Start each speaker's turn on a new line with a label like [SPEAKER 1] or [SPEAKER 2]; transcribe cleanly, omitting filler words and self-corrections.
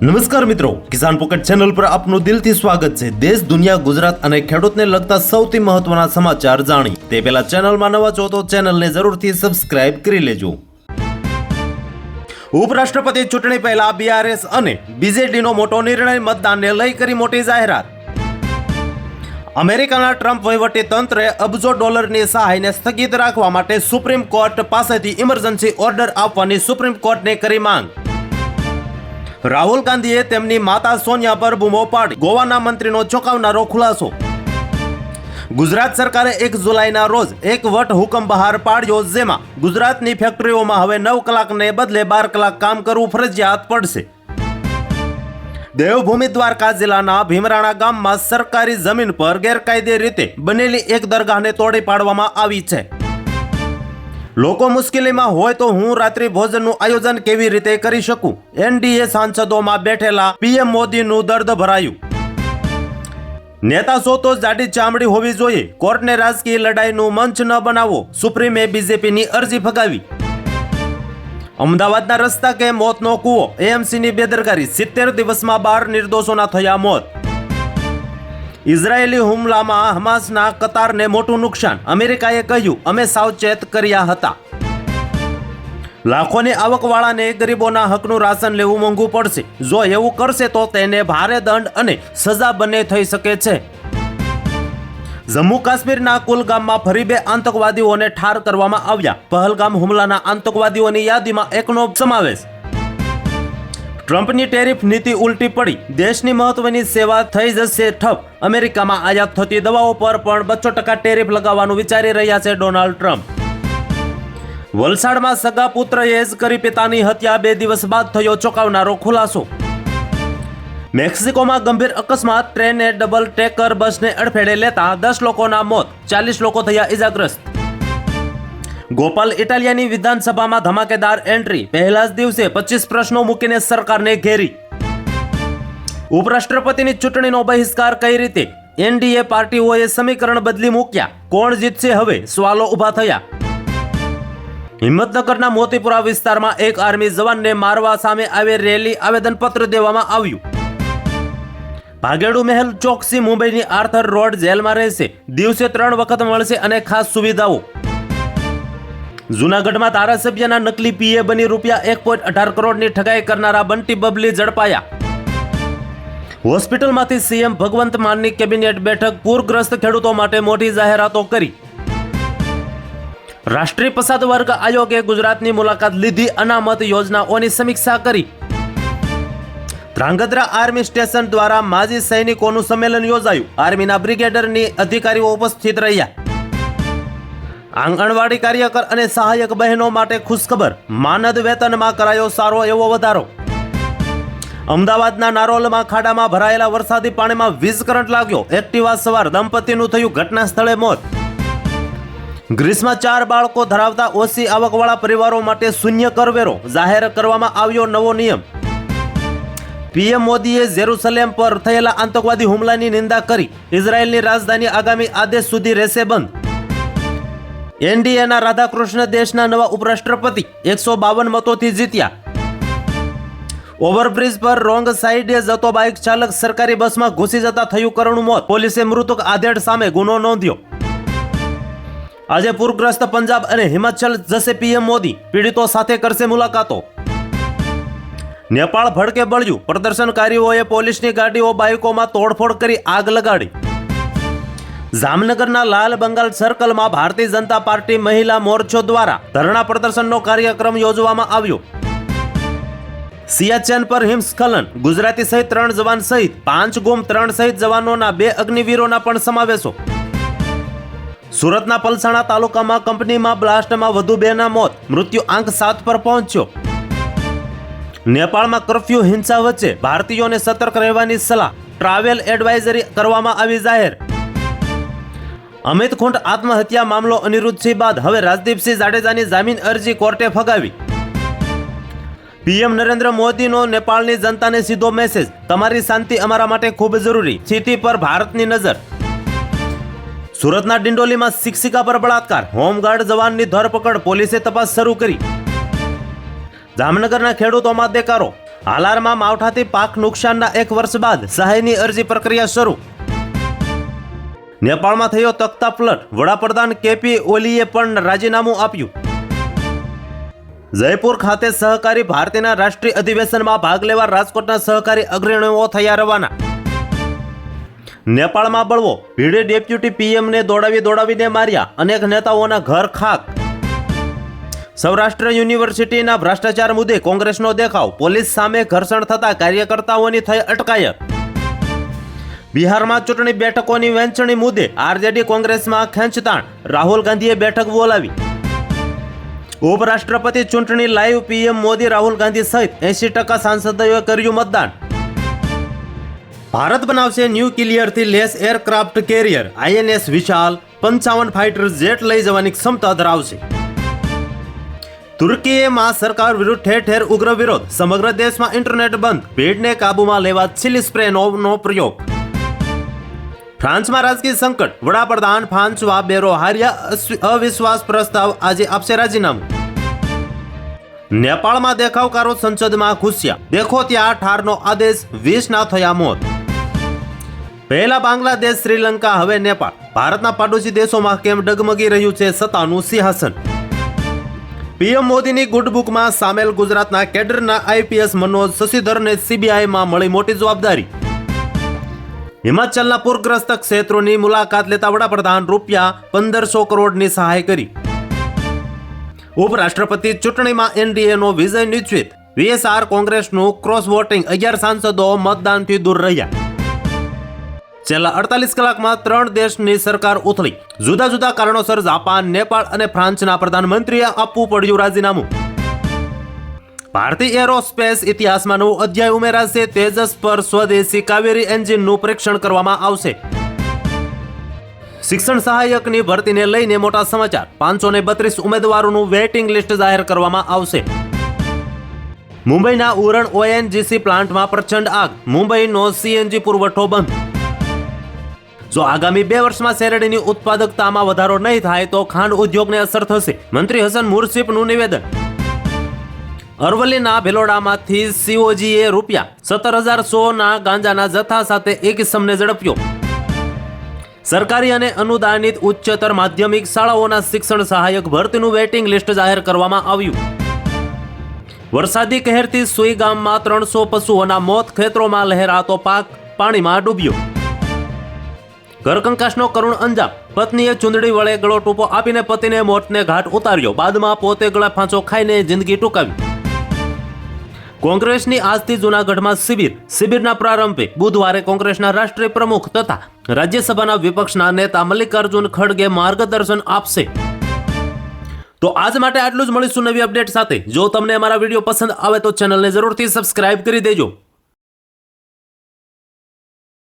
[SPEAKER 1] નમસ્કાર મિત્રો, કિસાન pocket channel પર આપનું દિલથી સ્વાગત છે। દેશ, દુનિયા, ગુજરાત અને ખેડૂતને લગતા સૌથી મહત્વના સમાચાર જાણી તે પહેલા ચેનલમાં નવા છો તો ચેનલને જરૂરથી સબસ્ક્રાઇબ કરી લેજો। ઉપરાષ્ટ્રપતિ ચૂંટણી પહેલા બીઆરએસ અને બીજેડીનો મોટો નિર્ણય, મતદાનને લઈ કરી મોટી જાહેરાત। અમેરિકાના ટ્રમ્પ વહીવટી તંત્રે અબજો ડોલરની સહાયને સ્થગિત રાખવા માટે સુપ્રીમ કોર્ટ પાસેથી ઇમરજન્સી ઓર્ડર આપવાની સુપ્રીમ કોર્ટને કરી માંગ। રાહુલ ગાંધીએ તેમની માતા સોનિયા પર બૂમો પાડી ગોવાના મંત્રીનો ચોંકાવનારો ખુલાસો। ગુજરાત સરકારે 1 જુલાઈના રોજ એક વટ હુકમ બહાર પાડ્યો, જેમાં ગુજરાતની ફેક્ટરીઓમાં હવે 9 કલાકને બદલે 12 કલાક કામ કરવું ફરજિયાત પડશે। દેવભૂમિ દ્વારકા જિલ્લાના ભીમરાણા ગામમાં સરકારી જમીન પર ગેરકાયદે રીતે બનેલી એક દરગાહને તોડી પાડવામાં આવી છે। લોકો મુશ્કેલીમાં હોય તો હું રાત્રિ ભોજનનું આયોજન કેવી રીતે કરી શકું? એનડીએ સાંસદોમાં બેઠેલા પીએમ મોદીનું દર્દ ભરાયું। નેતા છો તો જાડી ચામડી હોવી જોઈએ, કોર્ટને રાજકીય લડાઈનું મંચ ન બનાવો, સુપ્રીમે બીજેપીની અરજી ફગાવી। અમદાવાદના રસ્તા કે મોતનો કૂવો, એએમસીની બેદરકારી, 70 દિવસમાં 12 નિર્દોષોના થયા મોત। ઇઝરાયેલી હુમલામાં હમાસના કતારને મોટું નુકસાન, અમેરિકાએ કહ્યું અમે સાવચેત કર્યા હતા। લાખોની આવકવાળાને ગરીબોના હકનું રાશન લેવું મોંઘું પડશે, જો એવું કરશે તો તેને ભારે દંડ અને સજા બંને થઈ શકે છે। જમ્મુ કાશ્મીરના કુલગામમાં ફરી 2 આતંકવાદીઓને ઠાર કરવામાં આવ્યા। પહલગામ હુમલાના આતંકવાદીઓની યાદીમાં એકનો સમાવેશ। ટ્રમ્પની ટેરિફ નીતિ ઉલટી પડી, દેશની મહત્વની સેવા થઈ જશે ઠપ। અમેરિકામાં આયાત થતી દવાઓ પર પણ 32% ટેરિફ લગાવવાનું વિચારી રહ્યા છે ડોનાલ્ડ ટ્રમ્પ। વલસાડમાં સગા પુત્રએ જ કરી પિતાની હત્યા, 2 દિવસ બાદ થયો ચોંકાવનારો ખુલાસો। મેક્સિકોમાં ગંભીર અકસ્માત, ટ્રેને ડબલ ટેકર બસને અડફેટે લેતા 10 લોકોના મોત, 40 લોકો થયા ઇજાગ્રસ્ત। ગોપાલ ઇટાલિયાની વિધાનસભામાં ધમાકેદાર એન્ટ્રી, પહેલા જ દિવસે 25 પ્રશ્નો મૂકીને સરકારને ઘેરી। ઉપરાષ્ટ્રપતિની ચૂંટણીનો બહિષ્કાર કઈ રીતે? એનડીએ પાર્ટીઓએ સમીકરણ બદલી મૂક્યા, કોણ જીતશે હવે? સવાલો ઊભા થયા। હિંમતનગરના મોતીપુરા વિસ્તારમાં એક આર્મી જવાનને મારવા સામે આવી રેલી આવેદનપત્ર દેવામાં આવ્યું। ભાગેડુ મહેલ ચોકસી મુંબઈની આર્થર રોડ જેલમાં રહેશે, દિવસે 3 વખત મળશે અને ખાસ સુવિધાઓ। જૂનાગઢમાં ધારાસભ્યના નકલી પીએ બની ₹1.18 કરોડની ઠગાઈ કરનારા બંટી બબલી ઝડપાયા। હોસ્પિટલમાંથી સીએમ ભગવંત માનની કેબિનેટ બેઠક, પૂરગ્રસ્ત ખેડૂતો માટે મોટી જાહેરાતો કરી। રાષ્ટ્રીય પછાત વર્ગ આયોગે ગુજરાતની મુલાકાત લીધી, અનામત યોજનાઓની સમીક્ષા કરી। ધ્રાંગધ્રા આર્મી સ્ટેશન દ્વારા માજી સૈનિકોનું સંમેલન યોજાયું, આર્મીના બ્રિગેડરની અધિકારીઓ ઉપસ્થિત રહ્યા। આંગણવાડી કાર્યકર અને સહાયક બહેનો માટે ખુશખબર, માનદ વેતનમાં કરાયો સારો એવો વધારો। અમદાવાદના નારોલમાં ખાડામાં ભરાયેલા વરસાદી પાણીમાં વીજ કરંટ લાગ્યો, એક્ટિવા સવાર દંપતીનું થયું ઘટના સ્થળે મોત। ગ્રીસમાં 4 બાળકો ધરાવતા ઓછી આવકવાળા પરિવારો માટે શૂન્ય કરવેરો, જાહેર કરવામાં આવ્યો નવો નિયમ। પીએમ મોદીએ જેરુસલેમ પર થયેલા આતંકવાદી હુમલાની નિંદા કરી, ઇઝરાયેલની રાજધાની આગામી આદેશ સુધી રહેશે બંધ। એનડીએના રાધાકૃષ્ણ દેશના નવા ઉપરાષ્ટ્રપતિ 152 મતોથી જીત્યા। ઓવરબ્રિજ પર રોંગ સાઈડે જતો બાઇક ચાલક સરકારી બસમાં ઘૂસી જતા થયું કરુણ મોત, પોલીસે મૃતક આધેડ સામે ગુનો નોંધ્યો। આજે પૂરગ્રસ્ત પંજાબ અને હિમાચલ જશે પીએમ મોદી, પીડિતો સાથે કરશે મુલાકાતો। નેપાળ ભડકે બળ્યું, પ્રદર્શનકારીઓએ પોલીસની ગાડીઓ બાઇકોમાં તોડફોડ કરી આગ લગાડી। જામનગરના લાલ બંગાળ સર્કલમાં ભારતીય જનતા પાર્ટી મહિલા મોરચો દ્વારા ધરણા પ્રદર્શનનો કાર્યક્રમ યોજવામાં આવ્યો। સિયાચેન પર હિમસ્ખલન, ગુજરાતી સહિત 3 જવાન સહિત 5 ગુમ, 3 સહિત જવાનોના 2 અગ્નિવીરોના પણ સમાવેશો। સુરતના પલસાણા તાલુકામાં કંપનીમાં બ્લાસ્ટમાં વધુ 2ના મોત, મૃત્યુ આંક 7 પર પહોંચ્યો। નેપાળમાં કર્ફ્યુ હિંસા વચ્ચે ભારતીયોને સતર્ક રહેવાની સલાહ, ટ્રાવેલ એડવાઇઝરી કરવામાં આવી જાહેર। અમિત ખૂંટ આત્મહત્યા મામલો અનિરુદ્ધસિંહ બાદ હવે રાજદીપસિંહ જાડેજાની જામીન અરજી કોર્ટે ફગાવી। પીએમ નરેન્દ્ર મોદીનો નેપાળની જનતાને સીધો મેસેજ, તમારી શાંતિ અમારા માટે ખૂબ જરૂરી, સ્થિતિ પર ભારતની નજર। સુરતના ડિંડોલીમાં શિક્ષિકા પર બળાત્કાર, હોમગાર્ડ જવાનની ધરપકડ, પોલીસે તપાસ શરૂ કરી। જામનગરના ખેડૂતોમાં દેકારો, હાલારમાં માવઠાથી પાક નુકસાનના 1 વર્ષ બાદ સહાયની અરજી પ્રક્રિયા શરૂ. નેપાળમાં થયો તખ્તા પલટ, વડાપ્રધાન કેપી ઓલીએ પણ રાજીનામું આપ્યું. જયપુર ખાતે સહકારી ભારતીના રાષ્ટ્રીય અધિવેશનમાં ભાગ લેવા રાજકોટના સહકારી અગ્રણીઓ થયા રવાના. નેપાળમાં બળવો, ભીડે ડેપ્યુટી પીએમને દોડાવીને માર્યા, અનેક નેતાઓના ઘર ખાક. સૌરાષ્ટ્ર યુનિવર્સિટીના ભ્રષ્ટાચાર મુદ્દે કોંગ્રેસનો દેખાવ, પોલીસ સામે ઘર્ષણ થતા કાર્યકર્તાઓની થઈ અટકાયત. બિહારમાં ચૂંટણી બેઠકોની વહેંચણી મુદ્દે આરજેડી કોંગ્રેસમાં ખેંચતાણ, રાહુલ ગાંધીએ બેઠક બોલાવી. ઉપરાષ્ટ્રપતિ ચૂંટણી લાઈવ, પીએમ મોદી, રાહુલ ગાંધી સહિત 80% સાંસદોએ કર્યું મતદાન. ભારત બનાવશે ન્યુક્લિયરથી લેસ એરક્રાફ્ટ કેરિયર, આઈએનએસ વિશાલ 55 ફાઇટર જેટ લઈ જવાની ક્ષમતા ધરાવશે. તુર્કીમાં સરકાર વિરુદ્ધ ઠેર ઠેર ઉગ્ર વિરોધ, સમગ્ર દેશમાં ઇન્ટરનેટ બંધ, ભીડને કાબૂમાં લેવા ચીલી સ્પ્રેનો પ્રયોગ. ફ્રાન્સમાં રાજકીય સંકટ, વડાપ્રધાન ફ્રાન્સવા બેરો હાર્યા, અવિશ્વાસ પ્રસ્તાવ આજે આપશે રાજીનામું. નેપાળમાં દેખાવકારો સંસદમાં ઘૂસ્યા, દેખો ત્યાં ઠારનો આદેશ, 20 ના થયા મોત. પહેલા બાંગ્લાદેશ, શ્રીલંકા, હવે નેપાળ. ભારતના પાડોશી દેશોમાં કેમ ડગમગી રહ્યું છે સત્તાનું સિંહાસન. પીએમ મોદીની ગુડ બુકમાં સામેલ ગુજરાતના કેડરના આઈપીએસ મનોજ શશિધરને સીબીઆઈમાં મળી મોટી જવાબદારી. હિમાચલના પૂરગ્રસ્ત ક્ષેત્રોની મુલાકાત લેતા વડાપ્રધાન ₹1500 કરોડની સહાય કરી. ઉપરાષ્ટ્રપતિ ચૂંટણીમાં એનડીએનો વિજય નિશ્ચિત, વીએસઆર કોંગ્રેસનું ક્રોસ વોટિંગ, 11 સાંસદો મતદાનથી દૂર રહ્યા. છેલ્લા 48 કલાકમાં 3 દેશની સરકાર ઉથલી, જુદા જુદા કારણોસર જાપાન, નેપાળ અને ફ્રાન્સના પ્રધાનમંત્રીએ આપવું પડ્યું રાજીનામું. ભારતીય એરોસ્પેસ ઇતિહાસમાં નવો અધ્યાય ઉમેરાશે, તેજસ પર સ્વદેશી કાવેરી એન્જિનનું પરીક્ષણ કરવામાં આવશે. શિક્ષણ સહાયકની ભરતીને લઈને મોટા સમાચાર, 532 ઉમેદવારોનું વેઇટિંગ લિસ્ટ જાહેર કરવામાં આવશે. મુંબઈના ઉરણ ઓએનજીસી પ્લાન્ટમાં પ્રચંડ આગ, મુંબઈનો સીએનજી પુરવઠો બંધ. જો આગામી 2 વર્ષમાં શેરડીની ઉત્પાદકતામાં વધારો નહીં થાય તો ખાંડ ઉદ્યોગને અસર થશે, મંત્રી હસન મુર્શીફનું નિવેદન. અરવલ્લીના ભેલોડામાંથી સીઓજીએ ₹17,100 ગાંજાના જથ્થા સાથે એક ઇસમને ઝડપ્યો. સરકારી અને અનુદાનિત ઉચ્ચતર માધ્યમિક શાળાઓના શિક્ષણ સહાયક ભરતીનું વેઇટિંગ લિસ્ટ જાહેર કરવામાં આવ્યું. વરસાદી કહેરથી સુઈ ગામમાં 300 પશુઓના મોત, ખેતરોમાં લહેરાતો પાક પાણીમાં ડૂબ્યો. ઘરકંકાસનો કરુણ અંજામ, પત્નીએ ચૂંદડી વડે ગળો ટૂંપો આપીને પતિને મોતને ઘાટ ઉતાર્યો, બાદમાં પોતે ગળા ફાંસો ખાઈને જિંદગી ટૂંકાવી. કોંગ્રેસની આજથી જૂનાગઢમાં શિબિરના પ્રારંભે બુધવારે કોંગ્રેસના રાષ્ટ્રીય પ્રમુખ તથા રાજ્યસભાના વિપક્ષના નેતા મલ્લિકાર્જુન ખડગે માર્ગદર્શન આપશે. તો આજ માટે આટલું જ. મળીશું નવી અપડેટ સાથે. જો તમને અમારા વિડીયો પસંદ આવે તો ચેનલને જરૂરથી સબસ્ક્રાઇબ કરી દેજો.